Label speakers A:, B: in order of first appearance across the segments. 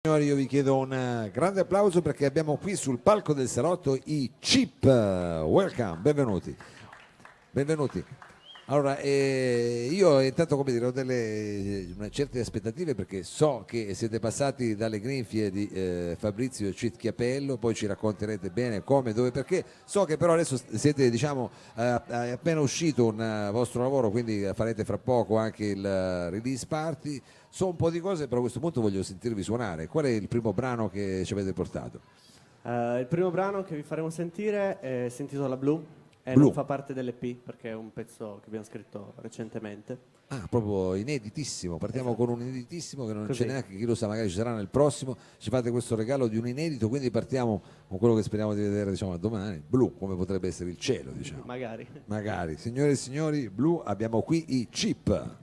A: Signori, io vi chiedo un grande applauso perché abbiamo qui sul palco del salotto i Chip. Welcome, benvenuti. Benvenuti. Allora, io intanto, come dire, ho una certe aspettative perché so che siete passati dalle grinfie di Fabrizio Citchiapello, poi ci racconterete bene come, dove, perché. So che però adesso siete, diciamo, è appena uscito un vostro lavoro, quindi farete fra poco anche il release party. So un po' di cose, però a questo punto voglio sentirvi suonare. Qual è il primo brano che ci avete portato?
B: Il primo brano che vi faremo sentire si intitola Blue e
A: Blue.
B: non fa parte dell'EP perché è un pezzo che abbiamo scritto recentemente.
A: Ah, proprio ineditissimo. Partiamo
B: Esatto.
A: con un ineditissimo che non
B: Così.
A: c'è neanche, chi lo sa, magari ci sarà nel prossimo. Ci fate questo regalo di un inedito, quindi partiamo con quello che speriamo di vedere, diciamo, domani. Blu, come potrebbe essere il cielo, diciamo.
B: Magari.
A: Magari. Signore e signori, Blu, abbiamo qui i Chip.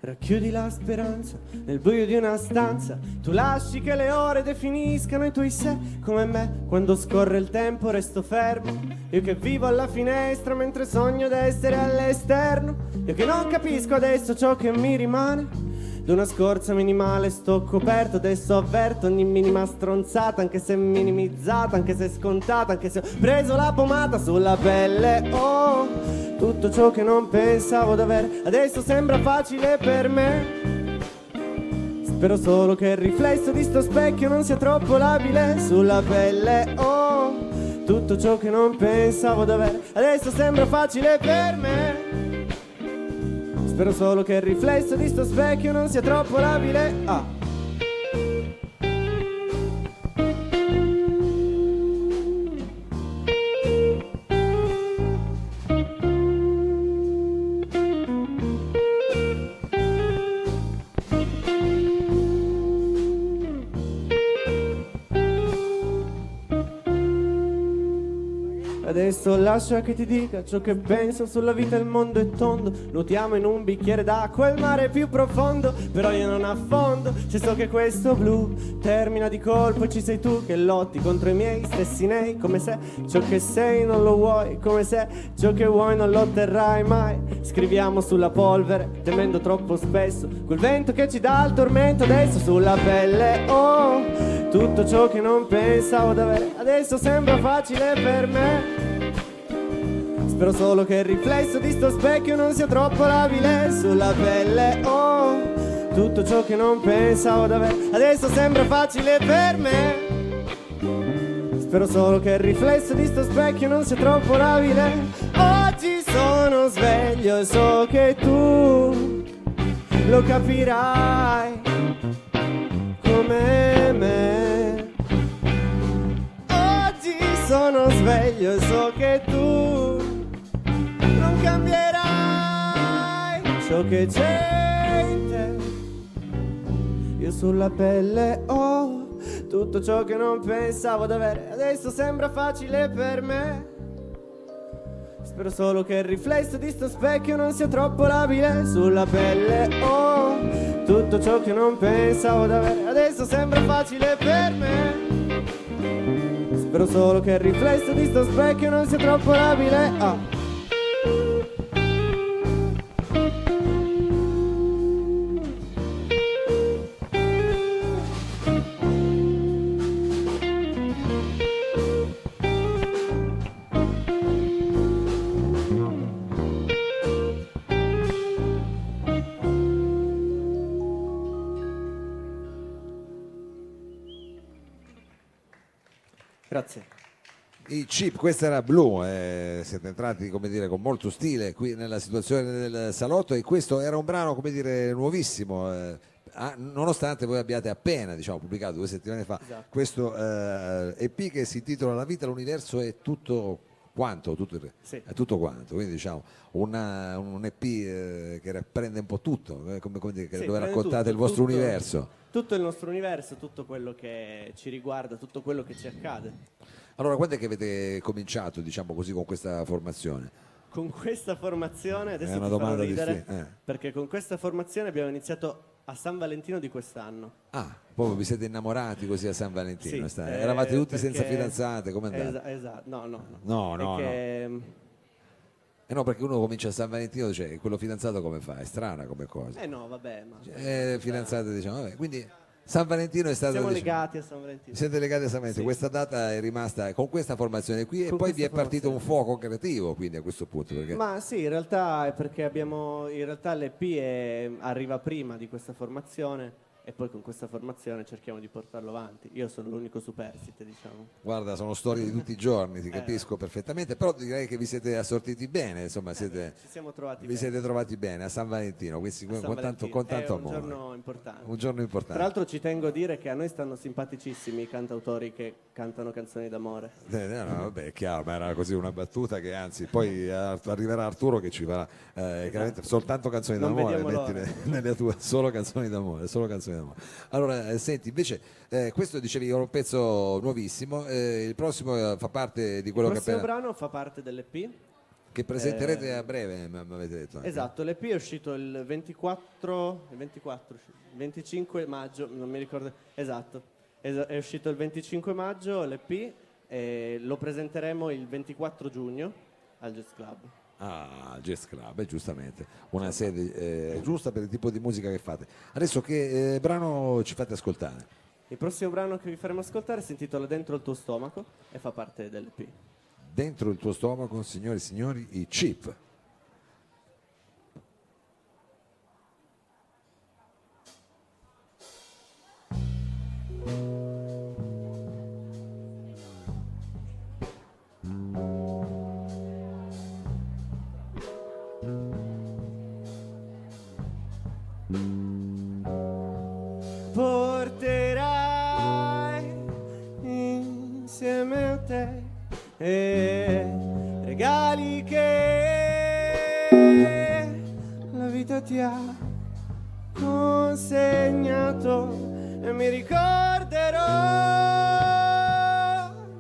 B: Racchiudi la speranza nel buio di una stanza. Tu lasci che le ore definiscano i tuoi sé. Come me, quando scorre il tempo resto fermo. Io che vivo alla finestra mentre sogno d'essere all'esterno. Io che non capisco adesso ciò che mi rimane. D'una scorza minimale sto coperto. Adesso avverto ogni minima stronzata, anche se minimizzata, anche se scontata, anche se ho preso la pomata sulla pelle. Oh, tutto ciò che non pensavo d'avere adesso sembra facile per me. Spero solo che il riflesso di sto specchio non sia troppo labile sulla pelle. Oh, tutto ciò che non pensavo d'avere adesso sembra facile per me. Spero solo che il riflesso di sto specchio non sia troppo labile. Ah. Adesso lascia che ti dica ciò che penso sulla vita, il mondo è tondo. Nuotiamo in un bicchiere d'acqua, il mare è più profondo. Però io non affondo, se so che questo blu termina di colpo e ci sei tu che lotti contro i miei stessi nei. Come se ciò che sei non lo vuoi, come se ciò che vuoi non lo otterrai mai. Scriviamo sulla polvere, temendo troppo spesso quel vento che ci dà il tormento adesso sulla pelle. Oh, tutto ciò che non pensavo d'avere adesso sembra facile per me. Spero solo che il riflesso di sto specchio non sia troppo labile sulla pelle. Oh, tutto ciò che non pensavo d'avere adesso sembra facile per me. Spero solo che il riflesso di sto specchio non sia troppo labile. Oggi sono sveglio e so che tu lo capirai come me. Oggi sono sveglio e so che tu non cambierai ciò che c'è in te. Io sulla pelle ho tutto ciò che non pensavo d'avere adesso sembra facile per me. Spero solo che il riflesso di sto specchio non sia troppo labile sulla pelle. Oh, tutto ciò che non pensavo d'avere adesso sembra facile per me. Spero solo che il riflesso di sto specchio non sia troppo labile. Ah. Grazie.
A: I Chip, questa era Blu, siete entrati, come dire, con molto stile qui nella situazione del salotto e questo era un brano, come dire, nuovissimo, nonostante voi abbiate appena, diciamo, pubblicato 2 settimane fa,
B: Esatto.
A: questo EP che si intitola La vita, l'universo è tutto quanto,
B: Sì.
A: è tutto quanto, quindi diciamo un EP che prende un po' tutto, come dire,
B: Sì,
A: dove
B: prende
A: raccontate
B: tutto,
A: il vostro
B: tutto.
A: universo.
B: Tutto il nostro universo, tutto quello che ci riguarda, tutto quello che ci accade.
A: Allora, quando è che avete cominciato, diciamo così, con questa formazione?
B: Con questa formazione, adesso
A: È una
B: ti farò
A: domanda
B: ridere,
A: difficile.
B: perché con questa formazione abbiamo iniziato a San Valentino di quest'anno.
A: Ah, proprio vi siete innamorati così a San Valentino?
B: Sì,
A: Eravate tutti senza
B: perché-
A: fidanzate, come andate?
B: Esatto, no, no, no.
A: No,
B: È
A: no, no.
B: che,
A: No, perché uno comincia a San Valentino, cioè, quello fidanzato come fa? È strana come cosa.
B: no, vabbè, ma
A: Fidanzate, diciamo, vabbè, quindi San Valentino è stato...
B: siamo
A: diciamo,
B: legati a San Valentino.
A: siete legati a San Valentino,
B: Sì.
A: questa data è rimasta con questa formazione qui e
B: Con
A: poi vi è
B: questa
A: partito un
B: formazione.
A: fuoco creativo quindi a questo punto perché...
B: Ma sì, in realtà è perché in realtà l'EP arriva prima di questa formazione e poi con questa formazione cerchiamo di portarlo avanti. Io sono l'unico superstite, diciamo.
A: Guarda, sono storie di tutti i giorni, ti capisco perfettamente, però direi che vi siete assortiti bene, insomma,
B: Ci siamo trovati
A: vi
B: bene.
A: siete trovati bene a San Valentino, questi,
B: A San
A: con tanto,
B: Valentino.
A: con tanto
B: È un
A: amore.
B: giorno importante.
A: Un giorno
B: Tra
A: importante.
B: l'altro ci tengo a dire che a noi stanno simpaticissimi i cantautori che cantano canzoni d'amore.
A: No, vabbè, è chiaro, ma era così una battuta che anzi poi arriverà Arturo che ci farà chiaramente soltanto canzoni
B: Non
A: d'amore,
B: vediamo
A: metti
B: l'ora.
A: nelle tue solo canzoni d'amore, solo canzoni d'amore. Allora, senti, invece questo dicevi era un pezzo nuovissimo, il prossimo fa parte di quello
B: Il
A: che,
B: prossimo brano fa parte dell'EP.
A: che presenterete a breve, mi avete detto. Anche.
B: Esatto, l'EP è uscito il 25 maggio, non mi ricordo. Esatto, è uscito il 25 maggio l'EP e lo presenteremo il 24 giugno al Jazz Club.
A: Ah, Jazz Club, giustamente, una sede giusta per il tipo di musica che fate. Adesso che brano ci fate ascoltare?
B: Il prossimo brano che vi faremo ascoltare si intitola Dentro il tuo stomaco e fa parte dell'EP.
A: Dentro il tuo stomaco, signori e signori, i Chip.
B: Porterai insieme a te regali che la vita ti ha consegnato e mi ricorderò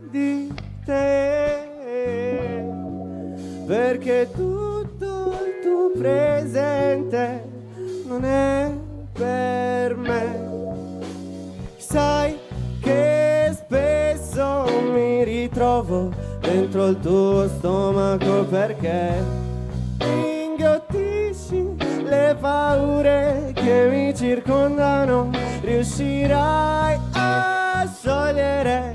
B: di te perché tutto il tuo presente non è per me. Sai che spesso mi ritrovo dentro il tuo stomaco perché ingottisci le paure che mi circondano. Riuscirai a sciogliere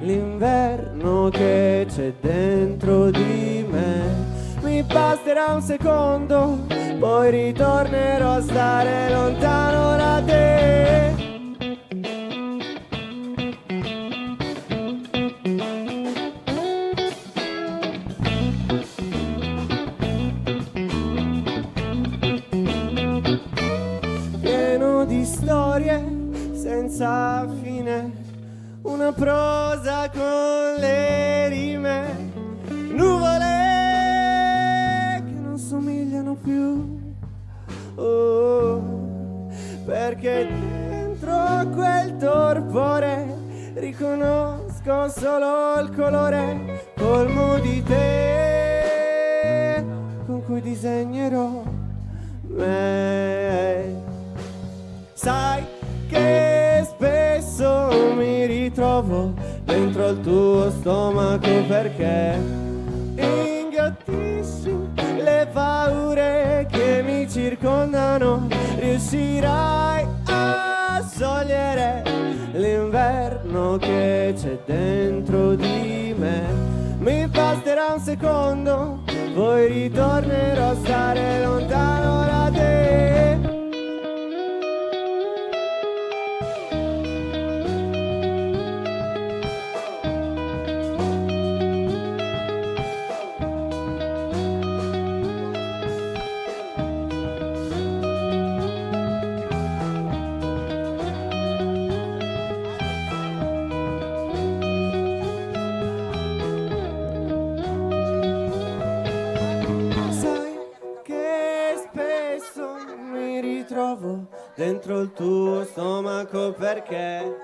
B: l'inverno che c'è dentro di me. Mi basterà un secondo, poi ritornerò a stare lontano da te. Pieno di storie senza fine, una prosa con le rime, nuvole che non somigliano più, oh, perché dentro quel torpore riconosco solo il colore colmo di te con cui disegnerò me. Sai che spesso mi ritrovo dentro il tuo stomaco perché ingottisci le paure che mi circondano. Riuscirai a sciogliere l'inverno che c'è dentro di me. Mi basterà un secondo, poi ritornerò a stare lontano da te. Sai che spesso mi ritrovo dentro il tuo stomaco perché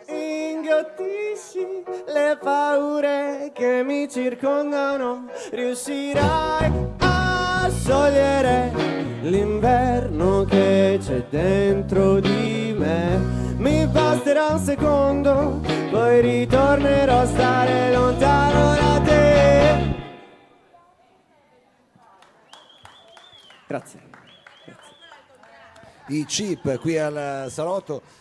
B: ingottisci ingrottisci le paure che mi circondano. Riuscirai a sciogliere l'inverno che c'è dentro di me. Mi basterà un secondo, poi ritornerò a stare lontano da te. Grazie.
A: I Chip qui al salotto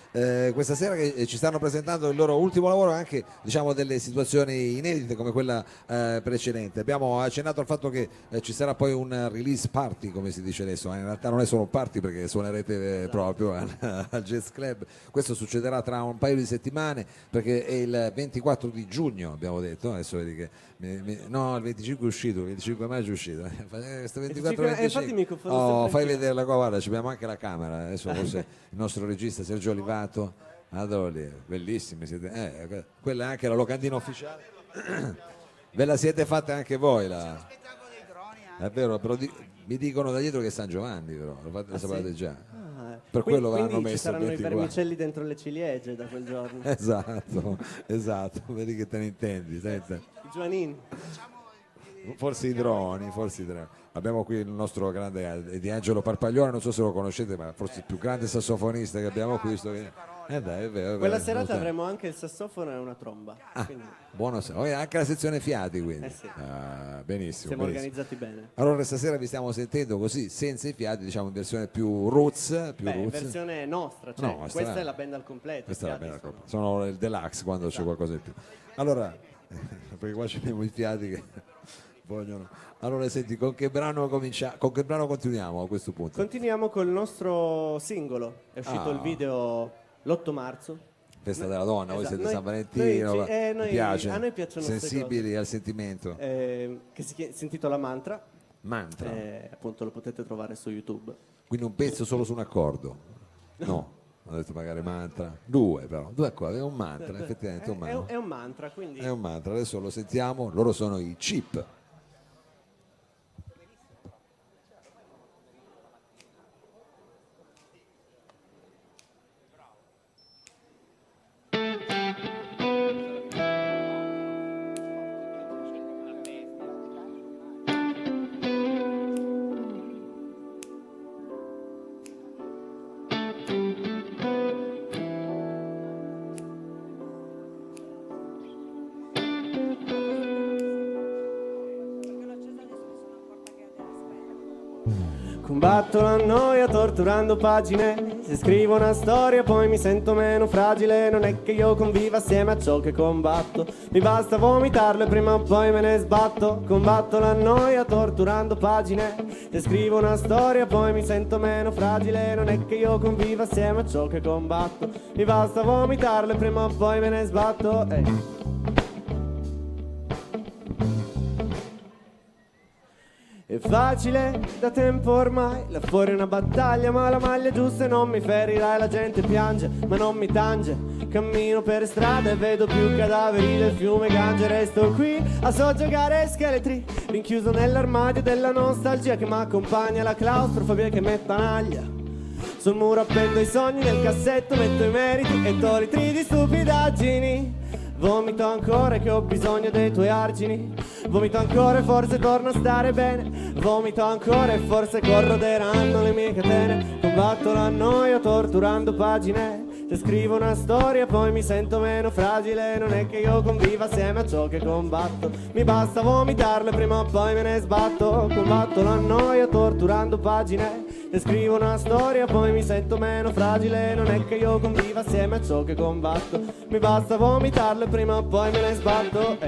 A: questa sera, che ci stanno presentando il loro ultimo lavoro, anche diciamo delle situazioni inedite come quella precedente. Abbiamo accennato al fatto che ci sarà poi un release party, come si dice adesso, ma in realtà non è solo un party perché suonerete proprio al Jazz Club. Questo succederà tra un paio di settimane perché è il 24 di giugno, abbiamo detto. Adesso vedi che no, il 25 è uscito, il 25 maggio è uscito. Questo 24 25.
B: Infatti mi confondo
A: fai vedere la qua, guarda, abbiamo anche la camera. Adesso forse il nostro regista Sergio Olivato. Adoro lì, bellissimi siete. Quella è anche la locandina ufficiale. Ve la siete fatta anche voi è vero, però mi dicono da dietro che è San Giovanni, però lo sapete già. Per quello l'hanno messo.
B: Ci saranno i vermicelli dentro le ciliegie da quel giorno.
A: Esatto, vedi che te ne intendi.
B: I Giovannini.
A: Forse i droni. Abbiamo qui il nostro grande Di Angelo Parpaglione, non so se lo conoscete, ma forse il più grande sassofonista che abbiamo qui. Dai, è vero,
B: Quella serata avremo anche il sassofono e una tromba.
A: Buono, anche la sezione fiati, quindi.
B: Sì.
A: Benissimo.
B: Siamo organizzati bene.
A: Allora stasera vi stiamo sentendo così, senza i fiati, diciamo in versione più roots.
B: Versione nostra, cioè questa è la band al completo.
A: Questa è la band al completo. Sono il deluxe quando c'è qualcosa in più. Allora, perché qua abbiamo i fiati che vogliono. Allora senti, con che brano continuiamo a questo punto?
B: Continuiamo col nostro singolo. È uscito il video l'8 marzo.
A: Festa della donna, voi siete
B: Noi-
A: San Valentino,
B: noi-
A: piace,
B: a noi piacciono queste
A: sensibili al sentimento.
B: Che si intitola Mantra.
A: Mantra,
B: Appunto lo potete trovare su YouTube.
A: quindi un pezzo solo su un accordo? No, ho detto magari mantra, due accordi, è un mantra, effettivamente
B: È un mantra, quindi
A: è un mantra, adesso lo sentiamo, loro sono i Chip.
B: combatto la noia torturando pagine. Se scrivo una storia poi mi sento meno fragile. Non è che io conviva assieme a ciò che combatto. Mi basta vomitarlo e prima o poi me ne sbatto. Combatto la noia torturando pagine. Se scrivo una storia poi mi sento meno fragile. Non è che io conviva assieme a ciò che combatto. Mi basta vomitarlo e prima o poi me ne sbatto. È facile da tempo ormai, là fuori è una battaglia, ma la maglia giusta e non mi ferirà. La gente piange, ma non mi tange. Cammino per strada e vedo più cadaveri del fiume Gange. Resto qui a soggiogare a scheletri, rinchiuso nell'armadio della nostalgia che mi accompagna. La claustrofobia che m'attanaglia. Sul muro appendo i sogni, nel cassetto metto i meriti e litri di stupidaggini. Vomito ancora che ho bisogno dei tuoi argini. Vomito ancora e forse torno a stare bene. Vomito ancora e forse corroderanno le mie catene. Combatto la noia torturando pagine. Se scrivo una storia poi mi sento meno fragile. Non è che io conviva assieme a ciò che combatto. Mi basta vomitarlo e prima o poi me ne sbatto. Combatto la noia torturando pagine. Se scrivo una storia poi mi sento meno fragile. Non è che io conviva assieme a ciò che combatto. Mi basta vomitarlo e prima o poi me ne sbatto.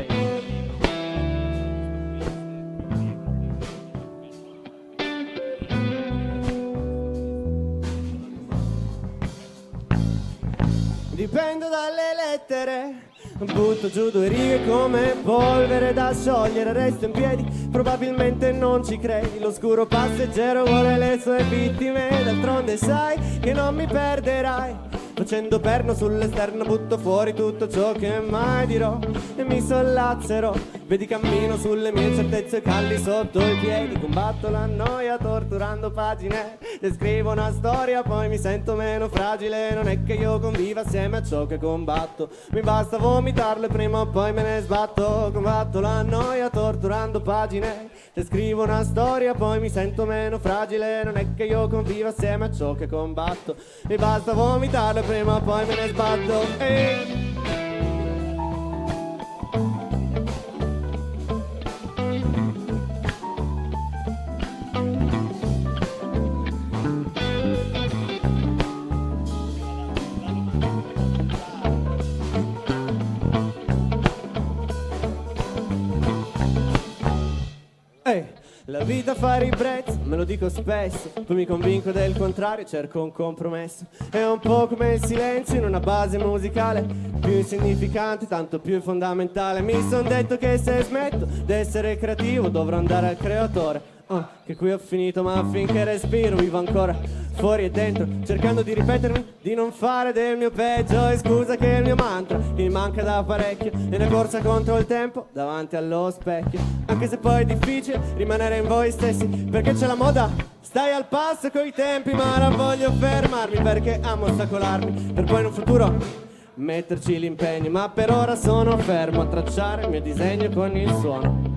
B: Dipendo dalle lettere. Butto giù 2 righe come polvere da sciogliere. Resto in piedi, probabilmente non ci credi. L'oscuro passeggero vuole le sue vittime. D'altronde sai che non mi perderai. Facendo perno sull'esterno butto fuori tutto ciò che mai dirò. E mi sollazzerò Vedi cammino sulle mie certezze calli sotto i piedi. Combatto la noia torturando pagine. Descrivo una storia poi mi sento meno fragile. Non è che io conviva assieme a ciò che combatto. Mi basta vomitarle prima o poi me ne sbatto. Combatto la noia torturando pagine. Descrivo una storia poi mi sento meno fragile. Non è che io conviva assieme a ciò che combatto. Mi basta vomitarle prima o poi me ne sbatto. Ehi. La vita fa ribrezzo, me lo dico spesso. Poi mi convinco del contrario, cerco un compromesso. È un po' come il silenzio in una base musicale. Più insignificante, tanto più fondamentale. Mi son detto che se smetto d'essere creativo dovrò andare al creatore. Che qui ho finito ma finché respiro vivo ancora fuori e dentro, cercando di ripetermi di non fare del mio peggio. E scusa che il mio mantra mi manca da parecchio. Nella corsa contro il tempo davanti allo specchio. Anche se poi è difficile rimanere in voi stessi, perché c'è la moda, stai al passo coi tempi. Ma non voglio fermarmi perché amo ostacolarmi, per poi in un futuro metterci l'impegno. Ma per ora sono fermo a tracciare il mio disegno con il suono,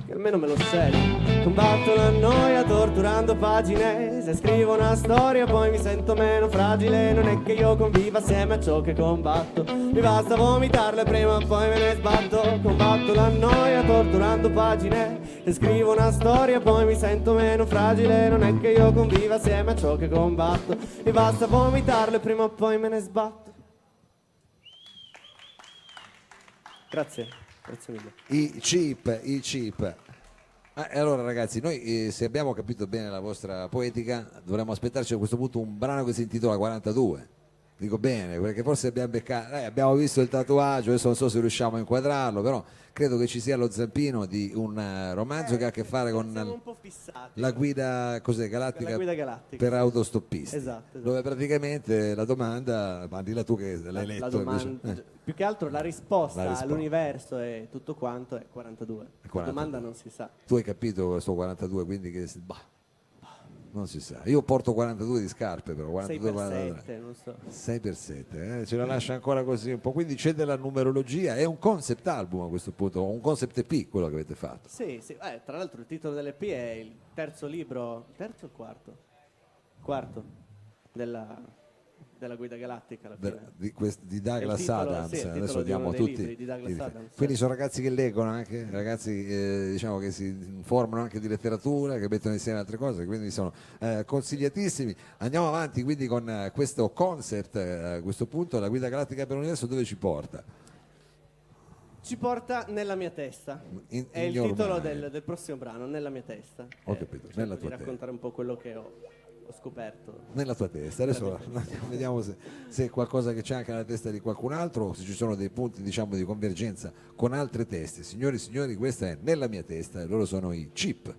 B: che almeno me lo scelgo. Combatto la noia torturando pagine. Se scrivo una storia poi mi sento meno fragile. Non è che io conviva assieme a ciò che combatto. Mi basta vomitarle prima o poi me ne sbatto. Combatto la noia torturando pagine. Se scrivo una storia poi mi sento meno fragile. Non è che io conviva assieme a ciò che combatto. Mi basta vomitarle prima o poi me ne sbatto. Grazie, grazie mille.
A: I Cheap. Allora ragazzi, noi se abbiamo capito bene la vostra poetica dovremmo aspettarci a questo punto un brano che si intitola 42. Dico bene, perché forse abbiamo beccato, abbiamo visto il tatuaggio, adesso non so se riusciamo a inquadrarlo, però credo che ci sia lo zampino di un romanzo che ha a che fare con
B: un po' fissati.
A: la guida, cos'è, galattica,
B: La guida galattica
A: per autostoppisti.
B: Esatto.
A: Dove praticamente la domanda, ma dilla tu che l'hai letto.
B: La domanda,
A: invece.
B: più che altro la risposta,
A: La risposta
B: all'universo e tutto quanto è 42. La domanda non si sa.
A: Tu hai capito questo 42, quindi che non si sa. Io porto 42 di scarpe, però 42
B: 6x7, non so.
A: 6x7, ce la lascia ancora così un po'. Quindi c'è della numerologia, è un concept album a questo punto, un concept EP quello che avete fatto.
B: Sì, tra l'altro il titolo dell'EP è il terzo libro, terzo o quarto? Quarto della guida galattica alla fine.
A: Di Douglas
B: titolo,
A: Adams,
B: sì,
A: adesso diamo tutti
B: libri di Douglas Adams.
A: Quindi sono ragazzi che leggono anche, ragazzi diciamo che si informano anche di letteratura, che mettono insieme altre cose, quindi sono consigliatissimi. Andiamo avanti quindi con questo concept, a questo punto la guida galattica per l'universo dove ci porta?
B: Ci porta nella mia testa. È il titolo del prossimo brano, Nella mia testa.
A: Ho capito, nella tua
B: testa. Raccontare un po' quello che ho scoperto
A: nella tua testa. Adesso vediamo se è qualcosa che c'è anche nella testa di qualcun altro, o se ci sono dei punti diciamo di convergenza con altre teste. Signori e signori, questa è Nella mia testa e loro sono i Cheap.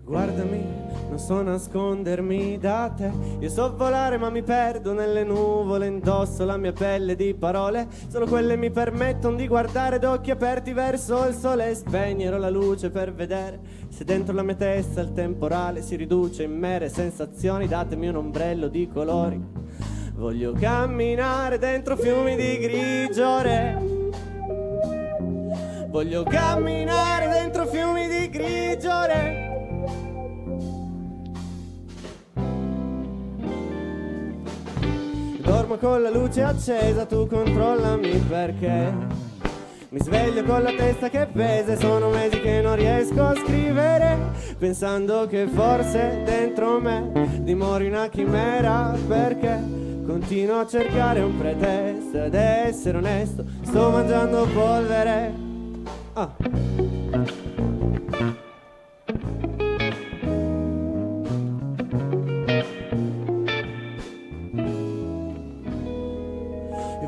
B: Guardami, non so nascondermi da te. Io so volare ma mi perdo nelle nuvole. Indosso la mia pelle di parole. Solo quelle mi permettono di guardare d'occhi aperti verso il sole. Spegnerò la luce per vedere se dentro la mia testa il temporale si riduce in mere sensazioni. Datemi un ombrello di colori. Voglio camminare dentro fiumi di grigiore. Voglio camminare dentro fiumi di grigiore. Dormo con la luce accesa, tu controllami perché mi sveglio con la testa che pesa e sono mesi che non riesco a scrivere, pensando che forse dentro me dimori una chimera, perché continuo a cercare un pretesto ed essere onesto, sto mangiando polvere.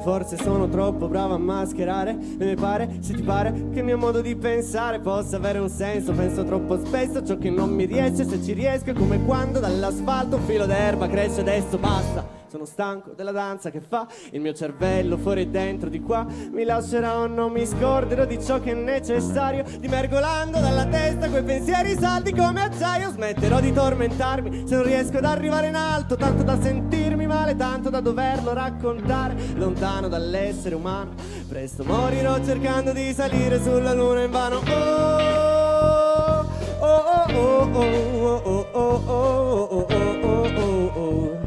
B: Forse sono troppo bravo a mascherare le mie pare, se ti pare che il mio modo di pensare possa avere un senso. Penso troppo spesso a ciò che non mi riesce, se ci riesco è come quando dall'asfalto un filo d'erba cresce. Adesso basta, Sono stanco della danza che fa il mio cervello fuori e dentro di qua. Mi lascerò, non mi scorderò di ciò che è necessario, dimergolando dalla testa quei pensieri saldi come acciaio. Smetterò di tormentarmi se non riesco ad arrivare in alto, tanto da sentirmi male, tanto da doverlo raccontare lontano dall'essere umano. Presto morirò cercando di salire sulla luna invano. Oh, oh, oh, oh, oh, oh, oh, oh, oh, oh, oh.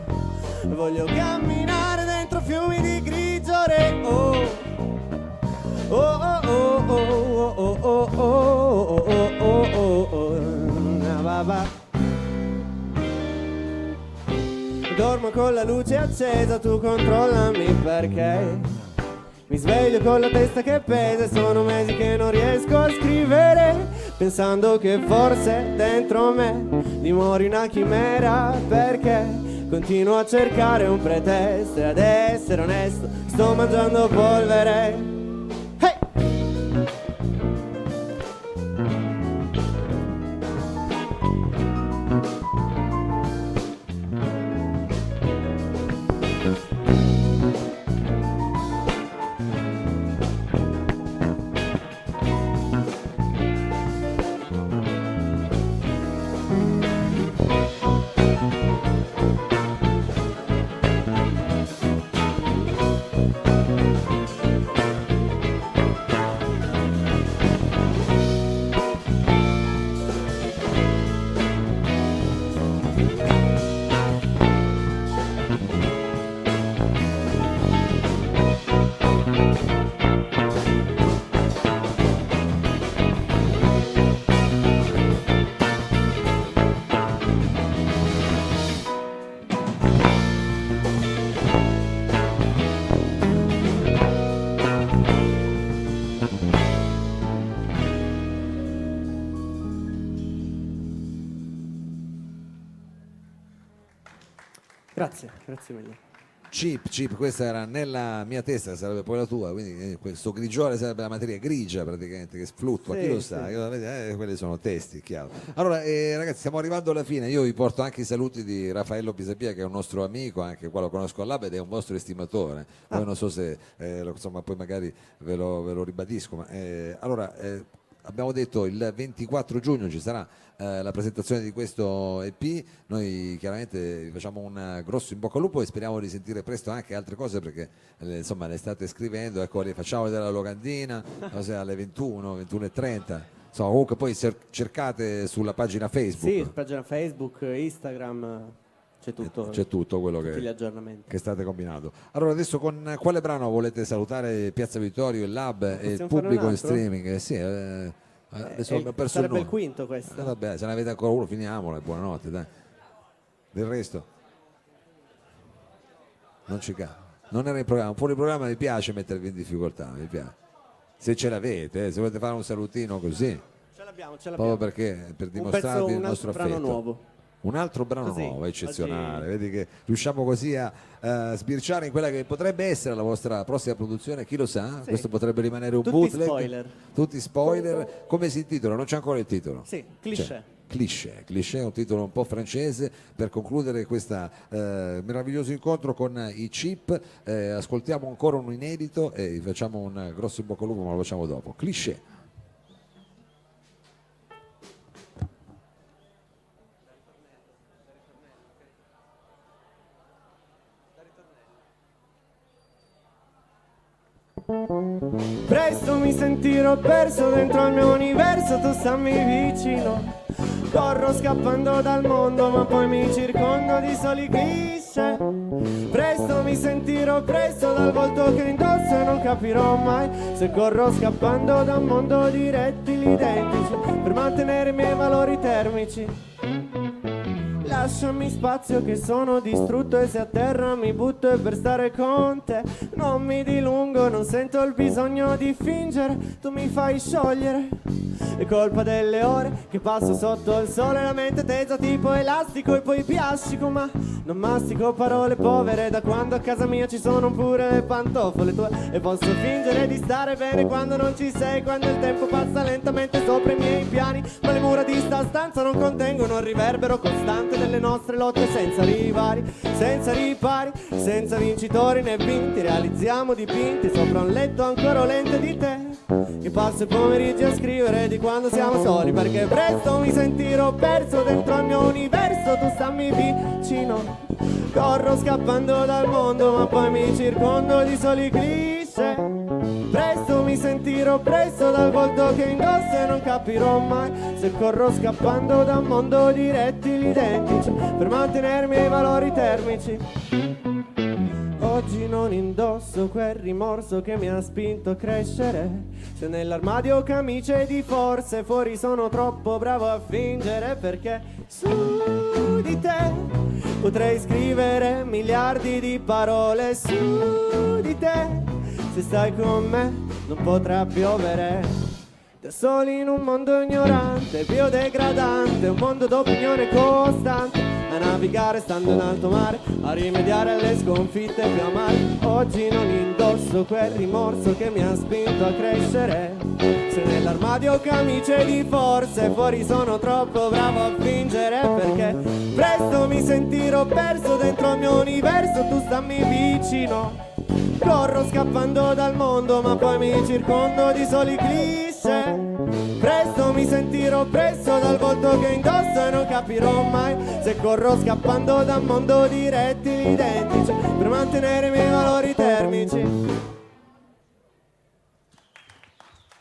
B: Voglio camminare dentro fiumi di grigiore. Oh, oh, oh, oh, oh, oh, oh, oh, oh, oh, oh. Dormo con la luce accesa, tu controllami perché mi sveglio con la testa che pesa e sono mesi che non riesco a scrivere, pensando che forse dentro me dimori una chimera, perché continuo a cercare un pretesto e ad essere onesto sto mangiando polvere. Hey! Grazie mille.
A: Chip, questa era nella mia testa, sarebbe poi la tua, quindi questo grigiore sarebbe la materia grigia praticamente che fluttua, chi lo sa, quelli sono testi, chiaro. Allora ragazzi, stiamo arrivando alla fine, io vi porto anche i saluti di Raffaello Pisapia, che è un nostro amico, anche qua lo conosco al Lab ed è un vostro estimatore, poi non so se, insomma, poi magari ve lo ribadisco, ma allora abbiamo detto il 24 giugno ci sarà la presentazione di questo EP, noi chiaramente vi facciamo un grosso in bocca al lupo e speriamo di sentire presto anche altre cose, perché insomma le state scrivendo, ecco, le facciamo vedere la locandina alle 21:30, insomma comunque poi cercate sulla pagina Facebook.
B: Sì, pagina Facebook, Instagram, c'è tutto quello che
A: state combinando. Allora adesso con quale brano volete salutare Piazza Vittorio, il Lab e il pubblico in streaming? Sì, adesso ho perso
B: sarebbe
A: il
B: quinto questo.
A: Vabbè, se ne avete ancora uno finiamola e buonanotte, dai. Del resto non ci cade, non era in programma, fuori programma. Mi piace mettervi in difficoltà, mi piace, se ce l'avete, se volete fare un salutino così
B: ce l'abbiamo
A: proprio perché per dimostrarvi il nostro affetto.
B: Brano nuovo.
A: Un altro brano nuovo, eccezionale. Vedi che riusciamo così a sbirciare in quella che potrebbe essere la vostra prossima produzione, chi lo sa, sì. Questo potrebbe rimanere un bootleg. Tutti spoiler. Come si intitola? Non c'è ancora il titolo.
B: Sì, Cliché.
A: Cliché è un titolo un po' francese per concludere questo meraviglioso incontro con i Chip. Ascoltiamo ancora un inedito e facciamo un grosso in bocca al lupo, ma lo facciamo dopo. Cliché.
B: Presto mi sentirò perso dentro il mio universo, tu stammi vicino. Corro scappando dal mondo ma poi mi circondo di soli cliché. Presto mi sentirò preso dal volto che indosso e non capirò mai se corro scappando da un mondo di rettili identici per mantenere i miei valori termici. Lasciami spazio che sono distrutto e se a terra mi butto e per stare con te non mi dilungo, non sento il bisogno di fingere, tu mi fai sciogliere. È colpa delle ore che passo sotto il sole, la mente tesa tipo elastico e poi piastico, ma non mastico parole povere da quando a casa mia ci sono pure le pantofole tue e posso fingere di stare bene quando non ci sei, quando il tempo passa lentamente sopra i miei piani, ma le mura di sta stanza non contengono il riverbero costante delle nelle nostre lotte senza ripari, senza ripari, senza vincitori né vinti. Realizziamo dipinti sopra un letto ancora lente di te. Io passo i pomeriggi a scrivere di quando siamo soli, perché presto mi sentirò perso dentro il mio universo. Tu stammi vicino, corro scappando dal mondo, ma poi mi circondo di soli cliché. Presto mi sentirò preso dal volto che indosso e non capirò mai se corro scappando da un mondo di rettili identici per mantenermi ai valori termici. Oggi non indosso quel rimorso che mi ha spinto a crescere. Se nell'armadio camicie di forze, fuori sono troppo bravo a fingere, perché su di te potrei scrivere miliardi di parole. Su di te, se stai con me non potrà piovere. Da soli in un mondo ignorante, biodegradante, un mondo d'opinione costante, a navigare stando in alto mare, a rimediare alle sconfitte più amare. Oggi non indosso quel rimorso che mi ha spinto a crescere. Se nell'armadio camicie di forze, fuori sono troppo bravo a fingere, perché presto mi sentirò perso dentro il mio universo. Tu stammi vicino, corro scappando dal mondo, ma poi mi circondo di soli cliché. Presto mi sentirò preso dal volto che indosso e non capirò mai se corro scappando da un mondo di rettili identici per mantenere i miei valori termici.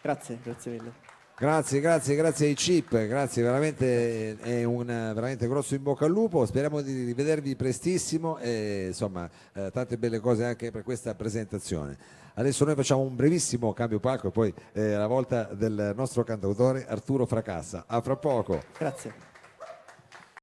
B: Grazie, grazie mille.
A: Grazie ai Chip, grazie, veramente è un veramente grosso in bocca al lupo. Speriamo di rivedervi prestissimo e insomma tante belle cose anche per questa presentazione. Adesso noi facciamo un brevissimo cambio palco e poi la volta del nostro cantautore Arturo Fracassa. A fra poco.
B: Grazie.